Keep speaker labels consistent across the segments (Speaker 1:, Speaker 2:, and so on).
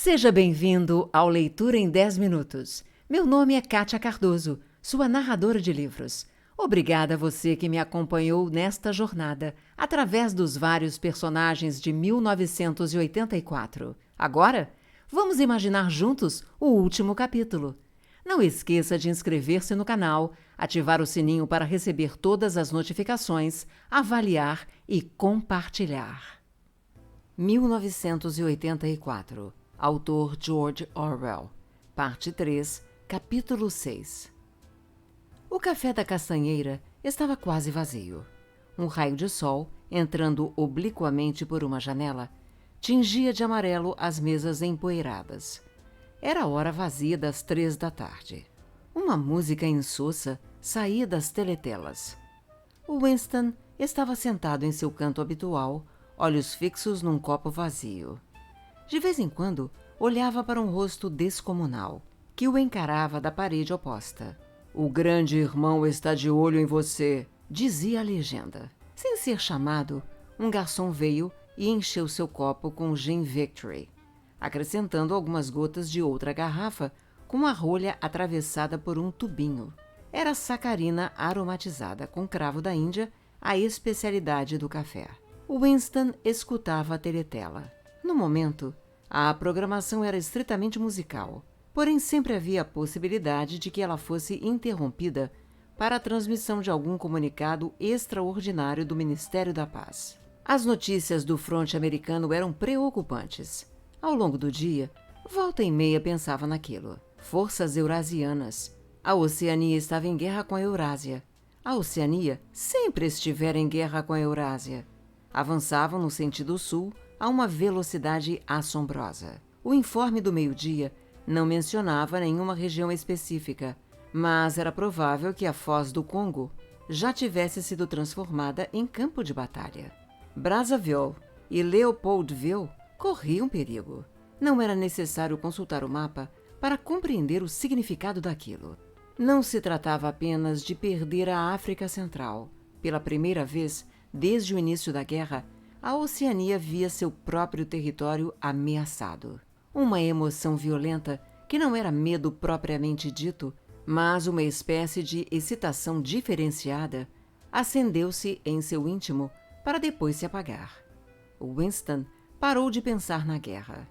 Speaker 1: Seja bem-vindo ao Leitura em 10 Minutos. Meu nome é Kátia Cardoso, sua narradora de livros. Obrigada a você que me acompanhou nesta jornada, através dos vários personagens de 1984. Agora, vamos imaginar juntos o último capítulo. Não esqueça de inscrever-se no canal, ativar o sininho para receber todas as notificações, avaliar e compartilhar. 1984. Autor George Orwell. Parte 3, capítulo 6. O café da castanheira estava quase vazio. Um raio de sol, entrando obliquamente por uma janela, tingia de amarelo as mesas empoeiradas. Era a hora vazia das 3 da tarde. Uma música insossa saía das teletelas. Winston estava sentado em seu canto habitual, olhos fixos num copo vazio. De vez em quando, olhava para um rosto descomunal, que o encarava da parede oposta. "O grande irmão está de olho em você", dizia a legenda. Sem ser chamado, um garçom veio e encheu seu copo com gin Victory, acrescentando algumas gotas de outra garrafa com a rolha atravessada por um tubinho. Era sacarina aromatizada com cravo da Índia, a especialidade do café. Winston escutava a teletela. No momento, a programação era estritamente musical, porém sempre havia a possibilidade de que ela fosse interrompida para a transmissão de algum comunicado extraordinário do Ministério da Paz. As notícias do fronte americano eram preocupantes. Ao longo do dia, volta e meia pensava naquilo. Forças eurasianas. A Oceania estava em guerra com a Eurásia. A Oceania sempre estivera em guerra com a Eurásia. Avançavam no sentido sul a uma velocidade assombrosa. O informe do meio-dia não mencionava nenhuma região específica, mas era provável que a Foz do Congo já tivesse sido transformada em campo de batalha. Brazzaville e Leopoldville corriam perigo. Não era necessário consultar o mapa para compreender o significado daquilo. Não se tratava apenas de perder a África Central. Pela primeira vez, desde o início da guerra, a Oceania via seu próprio território ameaçado. Uma emoção violenta que não era medo propriamente dito, mas uma espécie de excitação diferenciada, acendeu-se em seu íntimo para depois se apagar. Winston parou de pensar na guerra.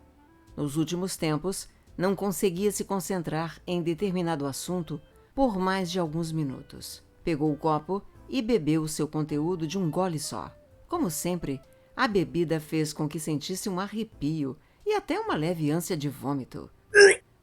Speaker 1: Nos últimos tempos, não conseguia se concentrar em determinado assunto por mais de alguns minutos. Pegou o copo e bebeu o seu conteúdo de um gole só. Como sempre, a bebida fez com que sentisse um arrepio e até uma leve ânsia de vômito.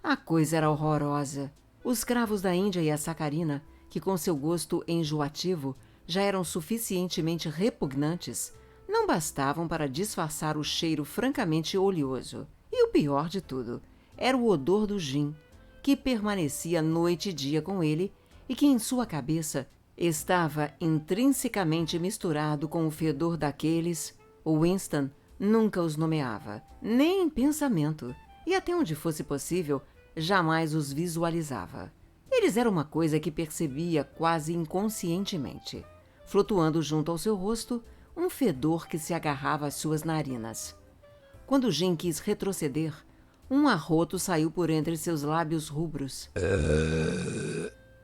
Speaker 1: A coisa era horrorosa. Os cravos da Índia e a sacarina, que com seu gosto enjoativo já eram suficientemente repugnantes, não bastavam para disfarçar o cheiro francamente oleoso. E o pior de tudo era o odor do gin, que permanecia noite e dia com ele e que em sua cabeça estava intrinsecamente misturado com o fedor daqueles. Winston nunca os nomeava, nem em pensamento, e até onde fosse possível, jamais os visualizava. Eles eram uma coisa que percebia quase inconscientemente, flutuando junto ao seu rosto, um fedor que se agarrava às suas narinas. Quando Jim quis retroceder, um arroto saiu por entre seus lábios rubros.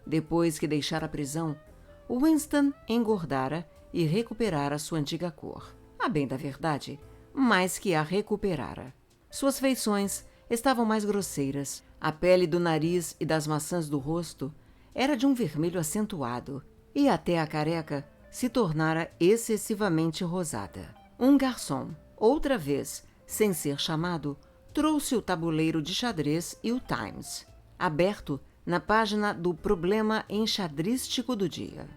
Speaker 1: Depois que deixara a prisão, Winston engordara e recuperara sua antiga cor. A bem da verdade, mais que a recuperara. Suas feições estavam mais grosseiras. A pele do nariz e das maçãs do rosto era de um vermelho acentuado, e até a careca se tornara excessivamente rosada. Um garçom, outra vez, sem ser chamado, trouxe o tabuleiro de xadrez e o Times, aberto na página do problema enxadrístico do dia.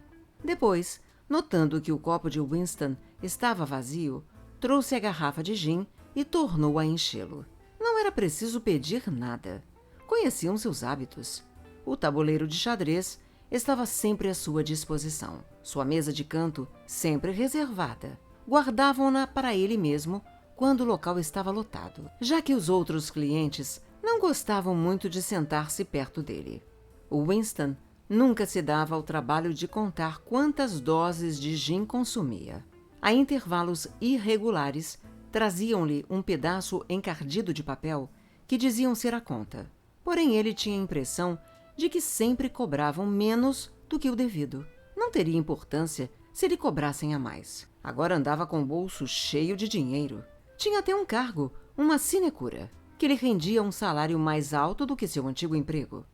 Speaker 1: Depois, notando que o copo de Winston estava vazio, trouxe a garrafa de gin e tornou a enchê-lo. Não era preciso pedir nada. Conheciam seus hábitos. O tabuleiro de xadrez estava sempre à sua disposição. Sua mesa de canto, sempre reservada. Guardavam-na para ele mesmo quando o local estava lotado, já que os outros clientes não gostavam muito de sentar-se perto dele. O Winston nunca se dava ao trabalho de contar quantas doses de gin consumia. A intervalos irregulares, traziam-lhe um pedaço encardido de papel que diziam ser a conta. Porém, ele tinha a impressão de que sempre cobravam menos do que o devido. Não teria importância se lhe cobrassem a mais. Agora andava com o bolso cheio de dinheiro. Tinha até um cargo, uma sinecura, que lhe rendia um salário mais alto do que seu antigo emprego.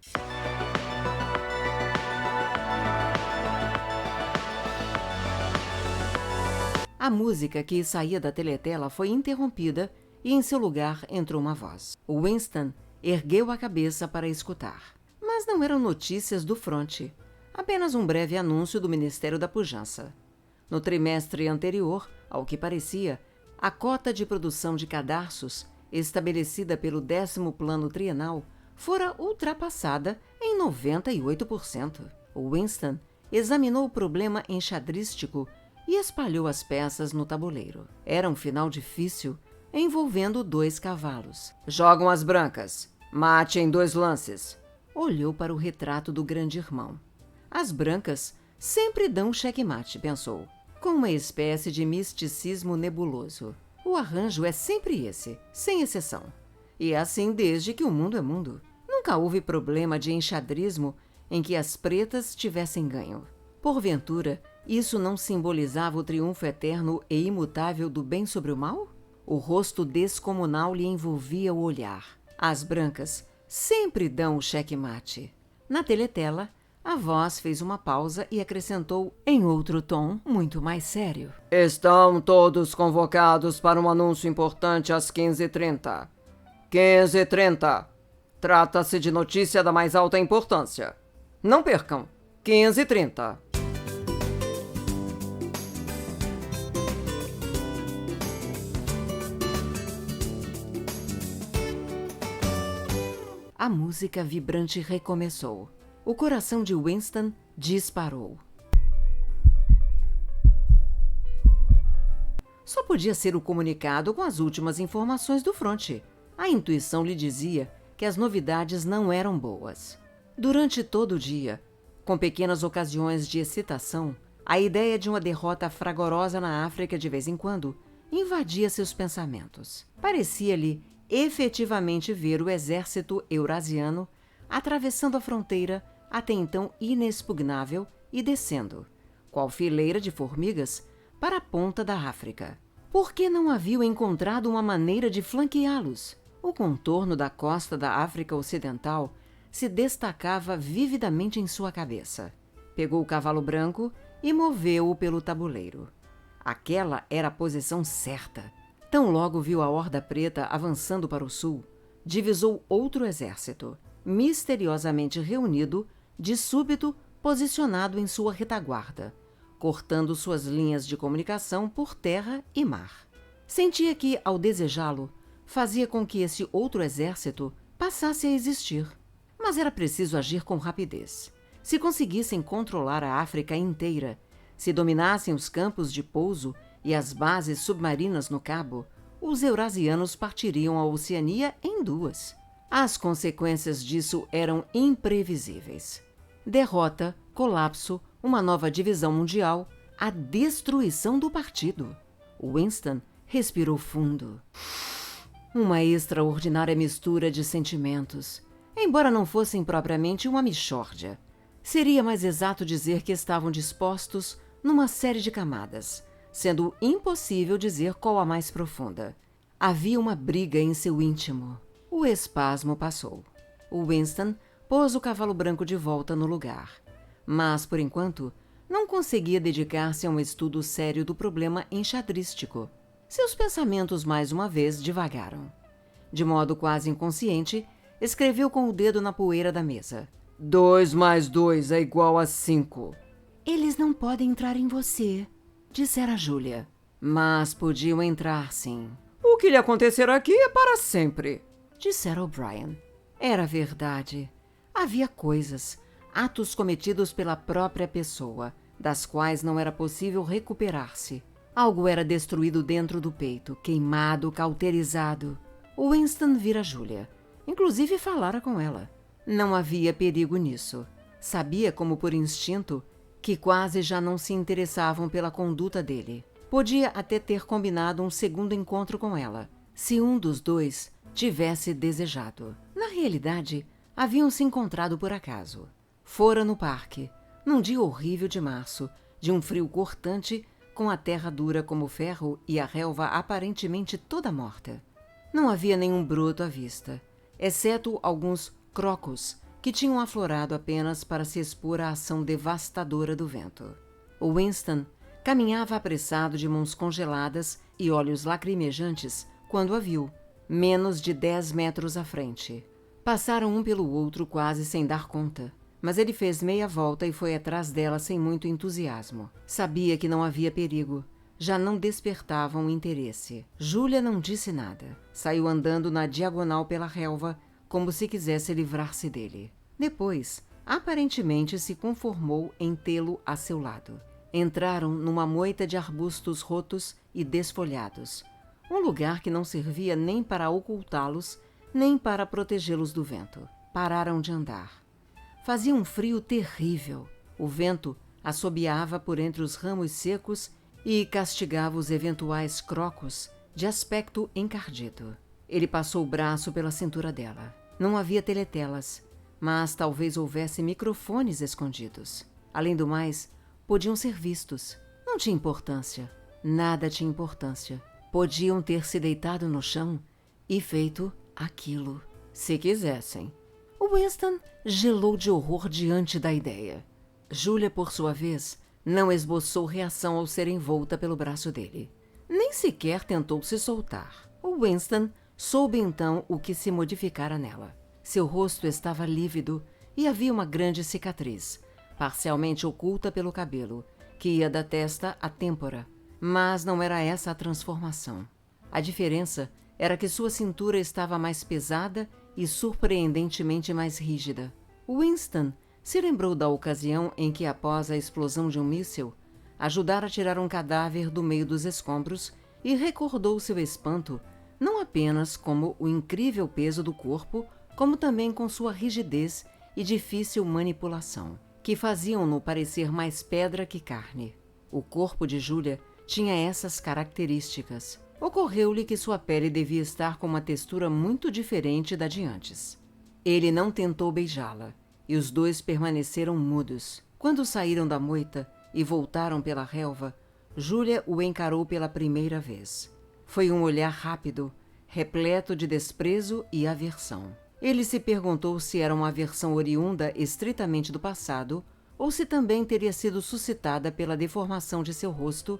Speaker 1: A música que saía da teletela foi interrompida e em seu lugar entrou uma voz. Winston ergueu a cabeça para escutar. Mas não eram notícias do fronte, apenas um breve anúncio do Ministério da Pujança. No trimestre anterior, ao que parecia, a cota de produção de cadarços, estabelecida pelo 10º Plano Trienal, fora ultrapassada em 98%. Winston examinou o problema enxadrístico e espalhou as peças no tabuleiro. Era um final difícil, envolvendo 2 cavalos. Jogam as brancas. Mate em 2 lances. Olhou para o retrato do grande irmão. As brancas sempre dão checkmate, pensou, com uma espécie de misticismo nebuloso. O arranjo é sempre esse, sem exceção. E é assim desde que o mundo é mundo. Nunca houve problema de enxadrismo em que as pretas tivessem ganho. Porventura, isso não simbolizava o triunfo eterno e imutável do bem sobre o mal? O rosto descomunal lhe envolvia o olhar. As brancas sempre dão o checkmate. Na teletela, a voz fez uma pausa e acrescentou em outro tom muito mais sério. Estão todos convocados para um anúncio importante às 15h30. 15h30. Trata-se de notícia da mais alta importância. Não percam. 15h30. A música vibrante recomeçou. O coração de Winston disparou. Só podia ser o comunicado com as últimas informações do fronte. A intuição lhe dizia que as novidades não eram boas. Durante todo o dia, com pequenas ocasiões de excitação, a ideia de uma derrota fragorosa na África de vez em quando invadia seus pensamentos. Parecia-lhe efetivamente ver o exército eurasiano atravessando a fronteira até então inexpugnável e descendo, qual fileira de formigas, para a ponta da África. Por que não haviam encontrado uma maneira de flanqueá-los? O contorno da costa da África Ocidental se destacava vividamente em sua cabeça. Pegou o cavalo branco e moveu-o pelo tabuleiro. Aquela era a posição certa. Tão logo viu a horda preta avançando para o sul, divisou outro exército, misteriosamente reunido, de súbito posicionado em sua retaguarda, cortando suas linhas de comunicação por terra e mar. Sentia que, ao desejá-lo, fazia com que esse outro exército passasse a existir. Mas era preciso agir com rapidez. Se conseguissem controlar a África inteira, se dominassem os campos de pouso e as bases submarinas no Cabo, os eurasianos partiriam a Oceania em 2. As consequências disso eram imprevisíveis. Derrota, colapso, uma nova divisão mundial, a destruição do partido. Winston respirou fundo. Uma extraordinária mistura de sentimentos, embora não fossem propriamente uma mixórdia. Seria mais exato dizer que estavam dispostos numa série de camadas, sendo impossível dizer qual a mais profunda. Havia uma briga em seu íntimo. O espasmo passou. Winston pôs o cavalo branco de volta no lugar, mas, por enquanto, não conseguia dedicar-se a um estudo sério do problema enxadrístico. Seus pensamentos mais uma vez divagaram. De modo quase inconsciente, escreveu com o dedo na poeira da mesa. 2 mais 2 é igual a 5. Eles não podem entrar em você, dissera Júlia. Mas podiam entrar, sim. O que lhe acontecer aqui é para sempre, dissera O'Brien. Era verdade. Havia coisas, atos cometidos pela própria pessoa, das quais não era possível recuperar-se. Algo era destruído dentro do peito, queimado, cauterizado. Winston vira Júlia. Inclusive falara com ela. Não havia perigo nisso. Sabia, como por instinto, que quase já não se interessavam pela conduta dele. Podia até ter combinado um segundo encontro com ela, se um dos dois tivesse desejado. Na realidade, haviam se encontrado por acaso. Fora no parque, num dia horrível de março, de um frio cortante, com a terra dura como ferro e a relva aparentemente toda morta. Não havia nenhum broto à vista, exceto alguns crocus que tinham aflorado apenas para se expor à ação devastadora do vento. O Winston caminhava apressado de mãos congeladas e olhos lacrimejantes quando a viu, menos de 10 metros à frente. Passaram um pelo outro quase sem dar conta, mas ele fez meia volta e foi atrás dela sem muito entusiasmo. Sabia que não havia perigo. Já não despertavam interesse. Júlia não disse nada. Saiu andando na diagonal pela relva, como se quisesse livrar-se dele. Depois, aparentemente se conformou em tê-lo a seu lado. Entraram numa moita de arbustos rotos e desfolhados, um lugar que não servia nem para ocultá-los, nem para protegê-los do vento. Pararam de andar. Fazia um frio terrível. O vento assobiava por entre os ramos secos e castigava os eventuais crocos de aspecto encardido. Ele passou o braço pela cintura dela. Não havia teletelas, mas talvez houvesse microfones escondidos. Além do mais, podiam ser vistos. Não tinha importância. Nada tinha importância. Podiam ter se deitado no chão e feito aquilo, se quisessem. O Winston gelou de horror diante da ideia. Júlia, por sua vez, não esboçou reação ao ser envolta pelo braço dele. Nem sequer tentou se soltar. O Winston soube então o que se modificara nela. Seu rosto estava lívido e havia uma grande cicatriz, parcialmente oculta pelo cabelo, que ia da testa à têmpora. Mas não era essa a transformação. A diferença era que sua cintura estava mais pesada e surpreendentemente mais rígida. Winston se lembrou da ocasião em que, após a explosão de um míssil, ajudara a tirar um cadáver do meio dos escombros e recordou seu espanto não apenas como o incrível peso do corpo, como também com sua rigidez e difícil manipulação, que faziam-no parecer mais pedra que carne. O corpo de Júlia tinha essas características. Ocorreu-lhe que sua pele devia estar com uma textura muito diferente da de antes. Ele não tentou beijá-la, e os dois permaneceram mudos. Quando saíram da moita e voltaram pela relva, Júlia o encarou pela primeira vez. Foi um olhar rápido, repleto de desprezo e aversão. Ele se perguntou se era uma aversão oriunda estritamente do passado ou se também teria sido suscitada pela deformação de seu rosto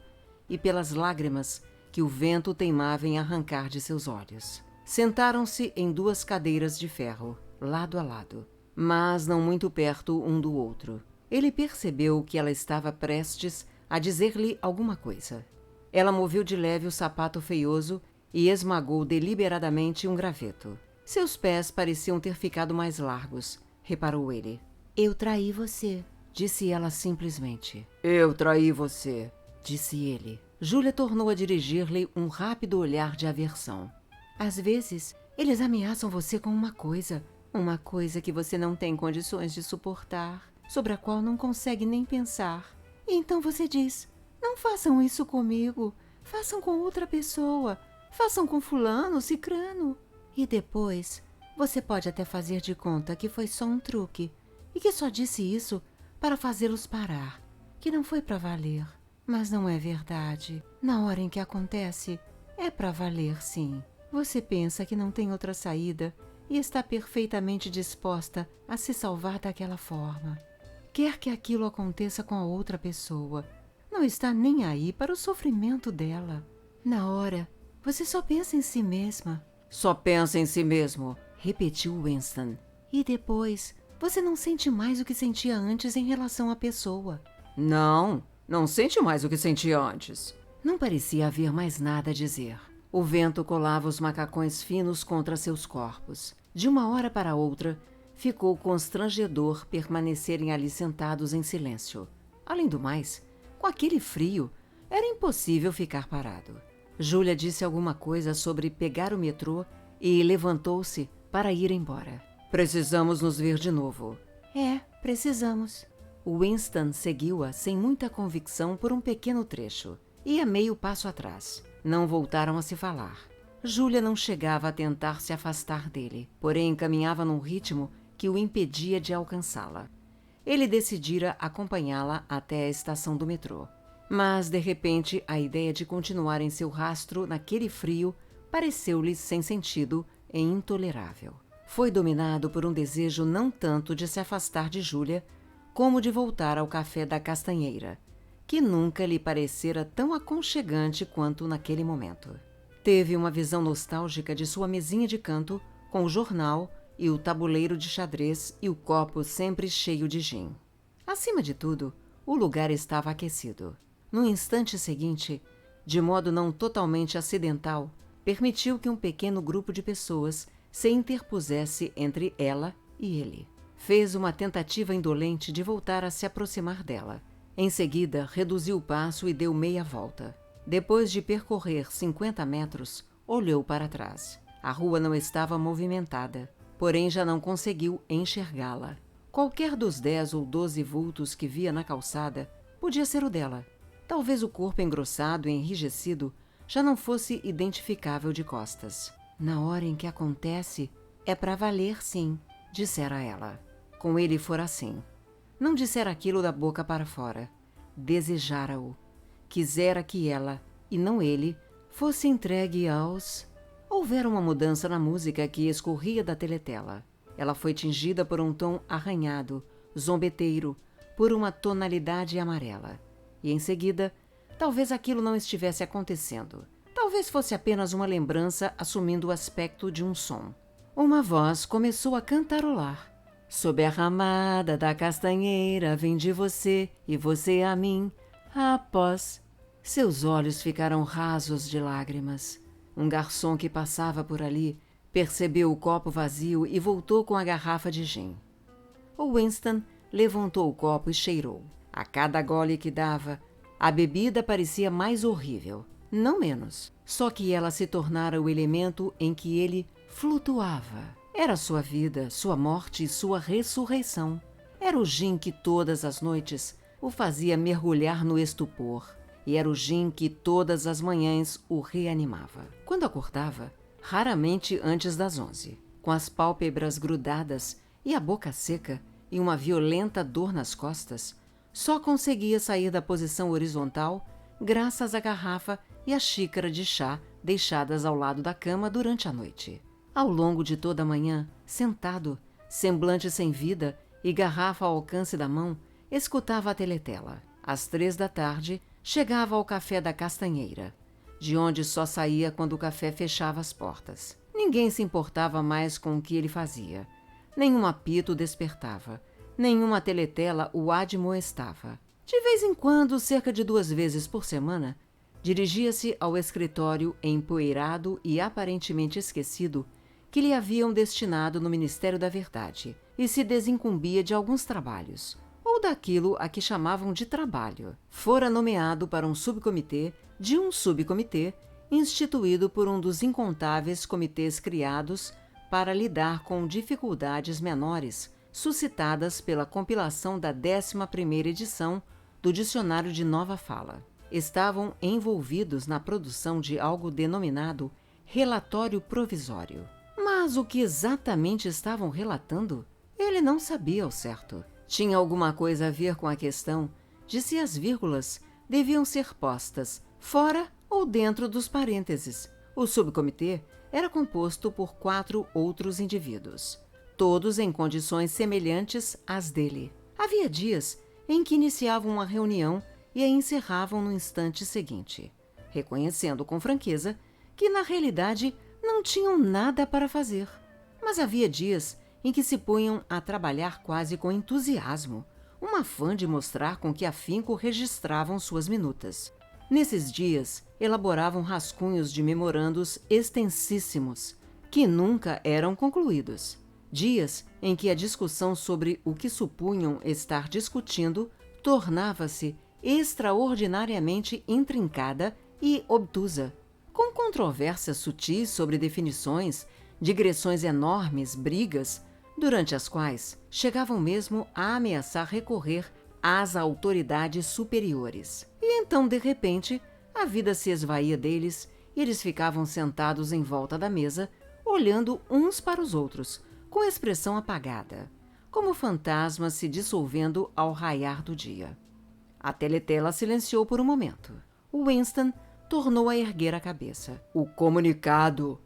Speaker 1: e pelas lágrimas que o vento teimava em arrancar de seus olhos. Sentaram-se em 2 cadeiras de ferro, lado a lado, mas não muito perto um do outro. Ele percebeu que ela estava prestes a dizer-lhe alguma coisa. Ela moveu de leve o sapato feioso e esmagou deliberadamente um graveto. Seus pés pareciam ter ficado mais largos, reparou ele. Eu traí você, disse ela simplesmente. Eu traí você, disse ele. Júlia tornou a dirigir-lhe um rápido olhar de aversão. Às vezes, eles ameaçam você com uma coisa que você não tem condições de suportar, sobre a qual não consegue nem pensar. E então você diz, não façam isso comigo, façam com outra pessoa, façam com fulano, cicrano. E depois, você pode até fazer de conta que foi só um truque e que só disse isso para fazê-los parar, que não foi para valer. Mas não é verdade. Na hora em que acontece, é para valer, sim. Você pensa que não tem outra saída e está perfeitamente disposta a se salvar daquela forma. Quer que aquilo aconteça com a outra pessoa. Não está nem aí para o sofrimento dela. Na hora, você só pensa em si mesma. Só pensa em si mesmo, repetiu Winston. E depois, você não sente mais o que sentia antes em relação à pessoa. Não sente mais o que sentia antes. Não parecia haver mais nada a dizer. O vento colava os macacões finos contra seus corpos. De uma hora para outra, ficou constrangedor permanecerem ali sentados em silêncio. Além do mais, com aquele frio, era impossível ficar parado. Júlia disse alguma coisa sobre pegar o metrô e levantou-se para ir embora. Precisamos nos ver de novo. Precisamos. Winston seguiu-a sem muita convicção por um pequeno trecho. Ia meio passo atrás. Não voltaram a se falar. Júlia não chegava a tentar se afastar dele, porém caminhava num ritmo que o impedia de alcançá-la. Ele decidira acompanhá-la até a estação do metrô. Mas, de repente, a ideia de continuar em seu rastro naquele frio pareceu-lhe sem sentido e intolerável. Foi dominado por um desejo não tanto de se afastar de Júlia, como de voltar ao café da Castanheira, que nunca lhe parecera tão aconchegante quanto naquele momento. Teve uma visão nostálgica de sua mesinha de canto, com o jornal e o tabuleiro de xadrez e o copo sempre cheio de gin. Acima de tudo, o lugar estava aquecido. No instante seguinte, de modo não totalmente acidental, permitiu que um pequeno grupo de pessoas se interpusesse entre ela e ele. Fez uma tentativa indolente de voltar a se aproximar dela. Em seguida, reduziu o passo e deu meia volta. Depois de percorrer 50 metros, olhou para trás. A rua não estava movimentada, porém já não conseguiu enxergá-la. Qualquer dos 10 ou 12 vultos que via na calçada podia ser o dela. Talvez o corpo engrossado e enrijecido já não fosse identificável de costas. Na hora em que acontece, é para valer, sim, dissera ela. Com ele fora assim. Não dissera aquilo da boca para fora. Desejara-o. Quisera que ela, e não ele, fosse entregue aos... Houvera uma mudança na música que escorria da teletela. Ela foi tingida por um tom arranhado, zombeteiro, por uma tonalidade amarela. E em seguida, talvez aquilo não estivesse acontecendo. Talvez fosse apenas uma lembrança assumindo o aspecto de um som. Uma voz começou a cantarolar. Sob a ramada da castanheira vem de você e você a mim, após... Seus olhos ficaram rasos de lágrimas. Um garçom que passava por ali percebeu o copo vazio e voltou com a garrafa de gin. O Winston levantou o copo e cheirou. A cada gole que dava, a bebida parecia mais horrível, não menos. Só que ela se tornara o elemento em que ele flutuava. Era sua vida, sua morte e sua ressurreição. Era o gin que todas as noites o fazia mergulhar no estupor. E era o gin que todas as manhãs o reanimava. Quando acordava, raramente antes das 11, com as pálpebras grudadas e a boca seca e uma violenta dor nas costas, só conseguia sair da posição horizontal graças à garrafa e à xícara de chá deixadas ao lado da cama durante a noite. Ao longo de toda a manhã, sentado, semblante sem vida e garrafa ao alcance da mão, escutava a teletela. Às 3 da tarde, chegava ao café da Castanheira, de onde só saía quando o café fechava as portas. Ninguém se importava mais com o que ele fazia. Nenhum apito o despertava. Nenhuma teletela o admoestava. De vez em quando, cerca de 2 vezes por semana, dirigia-se ao escritório empoeirado e aparentemente esquecido que lhe haviam destinado no Ministério da Verdade e se desincumbia de alguns trabalhos, ou daquilo a que chamavam de trabalho. Fora nomeado para um subcomitê de um subcomitê instituído por um dos incontáveis comitês criados para lidar com dificuldades menores suscitadas pela compilação da 11ª edição do Dicionário de Nova Fala. Estavam envolvidos na produção de algo denominado relatório provisório. Mas o que exatamente estavam relatando? Ele não sabia ao certo. Tinha alguma coisa a ver com a questão de se as vírgulas deviam ser postas fora ou dentro dos parênteses. O subcomitê era composto por 4 outros indivíduos, todos em condições semelhantes às dele. Havia dias em que iniciavam uma reunião e a encerravam no instante seguinte, reconhecendo com franqueza que, na realidade, não tinham nada para fazer. Mas havia dias em que se punham a trabalhar quase com entusiasmo, um afã de mostrar com que afinco registravam suas minutas. Nesses dias, elaboravam rascunhos de memorandos extensíssimos, que nunca eram concluídos. Dias em que a discussão sobre o que supunham estar discutindo tornava-se extraordinariamente intrincada e obtusa, com controvérsias sutis sobre definições, digressões enormes, brigas, durante as quais chegavam mesmo a ameaçar recorrer às autoridades superiores. E então, de repente, a vida se esvaía deles e eles ficavam sentados em volta da mesa, olhando uns para os outros, com expressão apagada, como fantasmas se dissolvendo ao raiar do dia. A teletela silenciou por um momento. Winston tornou a erguer a cabeça. O comunicado!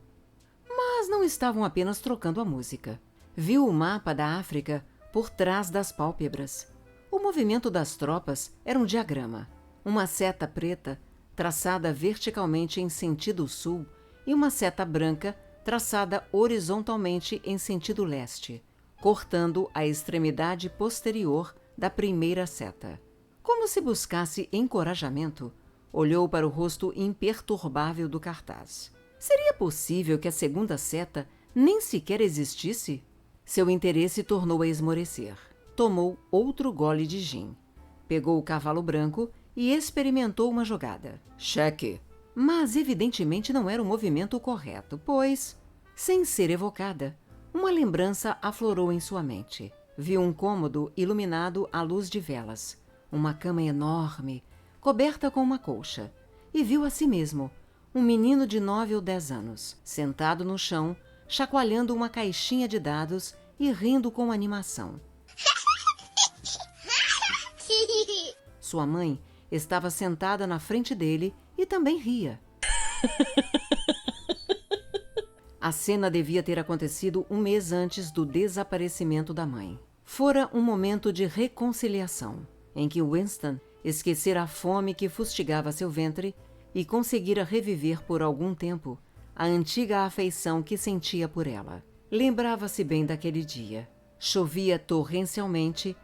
Speaker 1: Mas não estavam apenas trocando a música. Viu o mapa da África por trás das pálpebras. O movimento das tropas era um diagrama. Uma seta preta, traçada verticalmente em sentido sul, e uma seta branca, traçada horizontalmente em sentido leste, cortando a extremidade posterior da primeira seta. Como se buscasse encorajamento, olhou para o rosto imperturbável do cartaz. Seria possível que a segunda seta nem sequer existisse? Seu interesse tornou a esmorecer. Tomou outro gole de gin. Pegou o cavalo branco e experimentou uma jogada. Cheque! Mas evidentemente não era o movimento correto, pois, sem ser evocada, uma lembrança aflorou em sua mente. Viu um cômodo iluminado à luz de velas, uma cama enorme, coberta com uma colcha, e viu a si mesmo, um menino de 9 ou 10 anos, sentado no chão, chacoalhando uma caixinha de dados e rindo com animação. Sua mãe estava sentada na frente dele e também ria. A cena devia ter acontecido um mês antes do desaparecimento da mãe. Fora um momento de reconciliação, em que Winston esquecera a fome que fustigava seu ventre e conseguira reviver por algum tempo a antiga afeição que sentia por ela. Lembrava-se bem daquele dia. Chovia torrencialmente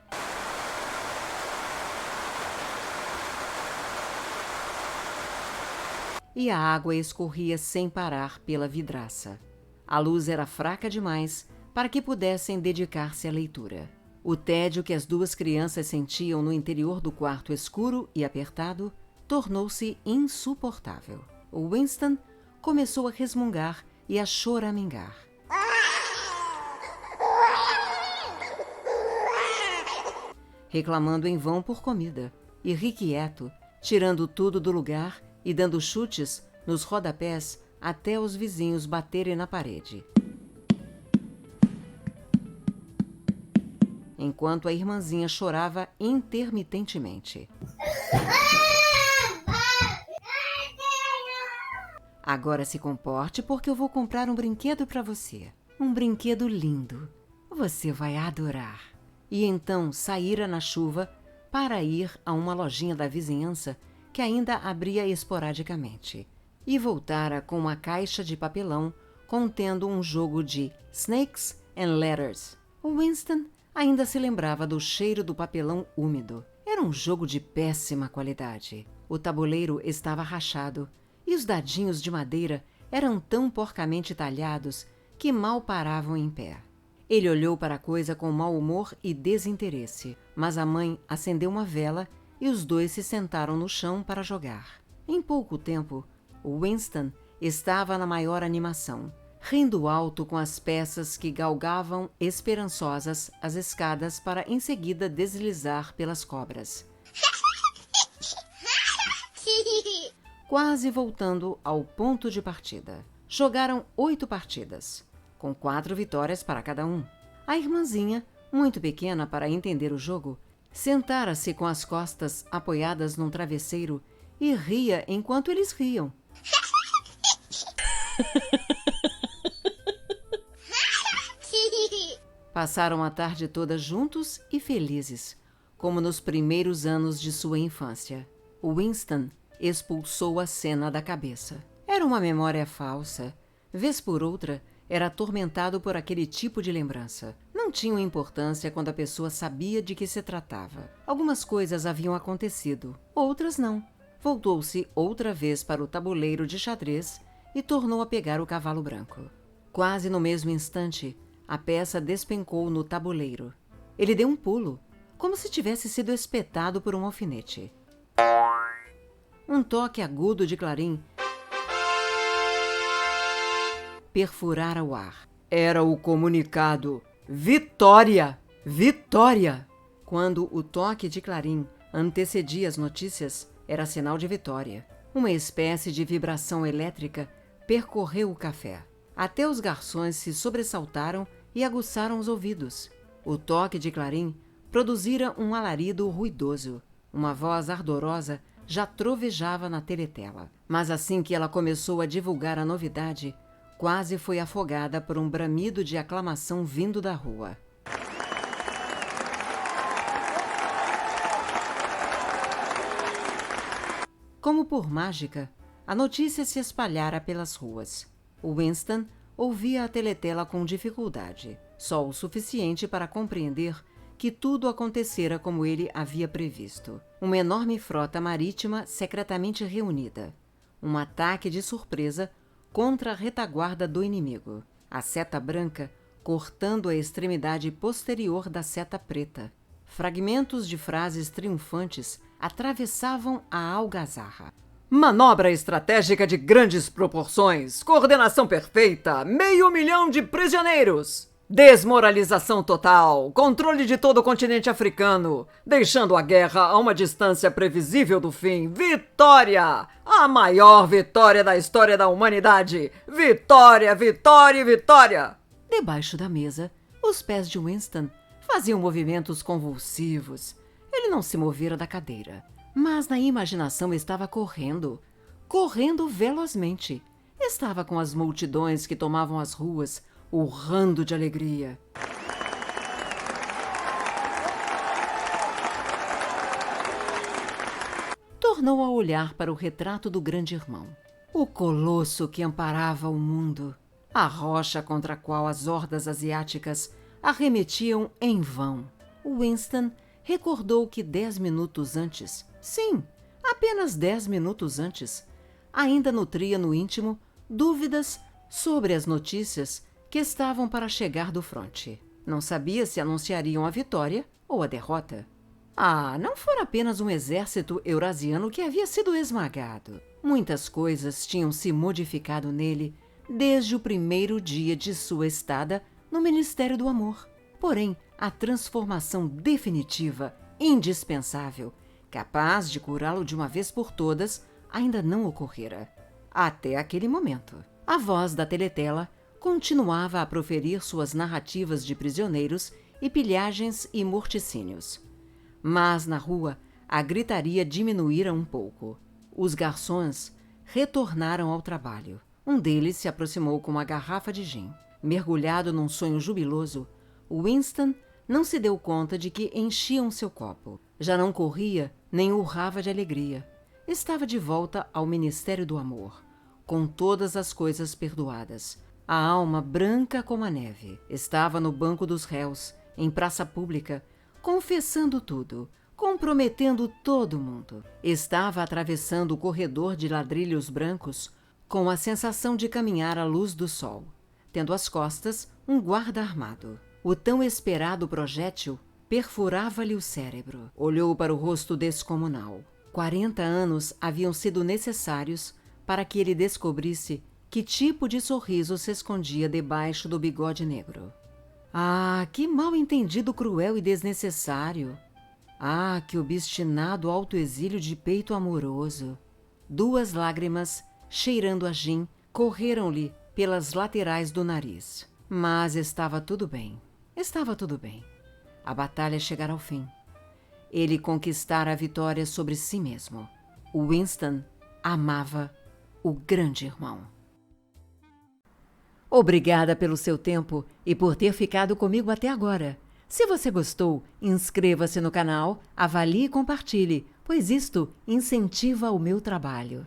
Speaker 1: e a água escorria sem parar pela vidraça. A luz era fraca demais para que pudessem dedicar-se à leitura. O tédio que as duas crianças sentiam no interior do quarto escuro e apertado tornou-se insuportável. O Winston começou a resmungar e a choramingar. Reclamando em vão por comida, irrequieto, tirando tudo do lugar e dando chutes nos rodapés até os vizinhos baterem na parede. Enquanto a irmãzinha chorava intermitentemente. Agora se comporte porque eu vou comprar um brinquedo para você. Um brinquedo lindo. Você vai adorar. E então saíra na chuva para ir a uma lojinha da vizinhança que ainda abria esporadicamente, e voltara com uma caixa de papelão contendo um jogo de Snakes and Ladders. O Winston ainda se lembrava do cheiro do papelão úmido. Era um jogo de péssima qualidade. O tabuleiro estava rachado e os dadinhos de madeira eram tão porcamente talhados que mal paravam em pé. Ele olhou para a coisa com mau humor e desinteresse, mas a mãe acendeu uma vela e os dois se sentaram no chão para jogar. Em pouco tempo, Winston estava na maior animação, rindo alto com as peças que galgavam esperançosas as escadas para em seguida deslizar pelas cobras. Quase voltando ao ponto de partida. Jogaram 8 partidas, com 4 vitórias para cada um. A irmãzinha, muito pequena para entender o jogo, sentara-se com as costas apoiadas num travesseiro e ria enquanto eles riam. Passaram a tarde toda juntos e felizes, como nos primeiros anos de sua infância. Winston expulsou a cena da cabeça. Era uma memória falsa. Vez por outra, era atormentado por aquele tipo de lembrança. Não tinham importância quando a pessoa sabia de que se tratava. Algumas coisas haviam acontecido, outras não. Voltou-se outra vez para o tabuleiro de xadrez e tornou a pegar o cavalo branco. Quase no mesmo instante, a peça despencou no tabuleiro. Ele deu um pulo, como se tivesse sido espetado por um alfinete. Um toque agudo de clarim perfurara o ar. Era o comunicado. Vitória! Vitória! Quando o toque de clarim antecedia as notícias, era sinal de vitória. Uma espécie de vibração elétrica percorreu o café. Até os garçons se sobressaltaram e aguçaram os ouvidos. O toque de clarim produzira um alarido ruidoso. Uma voz ardorosa já trovejava na teletela. Mas assim que ela começou a divulgar a novidade, quase foi afogada por um bramido de aclamação vindo da rua. Como por mágica, a notícia se espalhara pelas ruas. Winston ouvia a teletela com dificuldade, só o suficiente para compreender que tudo acontecera como ele havia previsto. Uma enorme frota marítima secretamente reunida. Um ataque de surpresa contra a retaguarda do inimigo. A seta branca cortando a extremidade posterior da seta preta. Fragmentos de frases triunfantes atravessavam a algazarra. Manobra estratégica de grandes proporções, coordenação perfeita, 500 mil de prisioneiros, desmoralização total, controle de todo o continente africano, deixando a guerra a uma distância previsível do fim. Vitória! A maior vitória da história da humanidade! Vitória, vitória e vitória! Debaixo da mesa, os pés de Winston faziam movimentos convulsivos. Ele não se movera da cadeira, mas na imaginação estava correndo velozmente. Estava com as multidões que tomavam as ruas, urrando de alegria. Tornou a olhar para o retrato do grande irmão, o colosso que amparava o mundo, a rocha contra a qual as hordas asiáticas arremetiam em vão. Winston recordou que 10 minutos antes, sim, apenas 10 minutos antes, ainda nutria no íntimo dúvidas sobre as notícias que estavam para chegar do fronte. Não sabia se anunciariam a vitória ou a derrota. Não fora apenas um exército eurasiano que havia sido esmagado. Muitas coisas tinham se modificado nele desde o primeiro dia de sua estada no Ministério do Amor. Porém, a transformação definitiva, indispensável, capaz de curá-lo de uma vez por todas, ainda não ocorrera. Até aquele momento. A voz da teletela continuava a proferir suas narrativas de prisioneiros e pilhagens e morticínios. Mas na rua, a gritaria diminuíra um pouco. Os garçons retornaram ao trabalho. Um deles se aproximou com uma garrafa de gin. Mergulhado num sonho jubiloso, Winston não se deu conta de que enchiam seu copo. Já não corria nem urrava de alegria. Estava de volta ao Ministério do Amor, com todas as coisas perdoadas. A alma branca como a neve. Estava no banco dos réus, em praça pública, confessando tudo, comprometendo todo mundo. Estava atravessando o corredor de ladrilhos brancos com a sensação de caminhar à luz do sol, tendo às costas um guarda armado. O tão esperado projétil perfurava-lhe o cérebro. Olhou para o rosto descomunal. 40 anos haviam sido necessários para que ele descobrisse que tipo de sorriso se escondia debaixo do bigode negro. Que mal-entendido cruel e desnecessário! Que obstinado autoexílio de peito amoroso! 2 lágrimas, cheirando a gin, correram-lhe pelas laterais do nariz. Mas estava tudo bem. Estava tudo bem. A batalha chegara ao fim. Ele conquistara a vitória sobre si mesmo. Winston amava o grande irmão. Obrigada pelo seu tempo e por ter ficado comigo até agora. Se você gostou, inscreva-se no canal, avalie e compartilhe, pois isto incentiva o meu trabalho.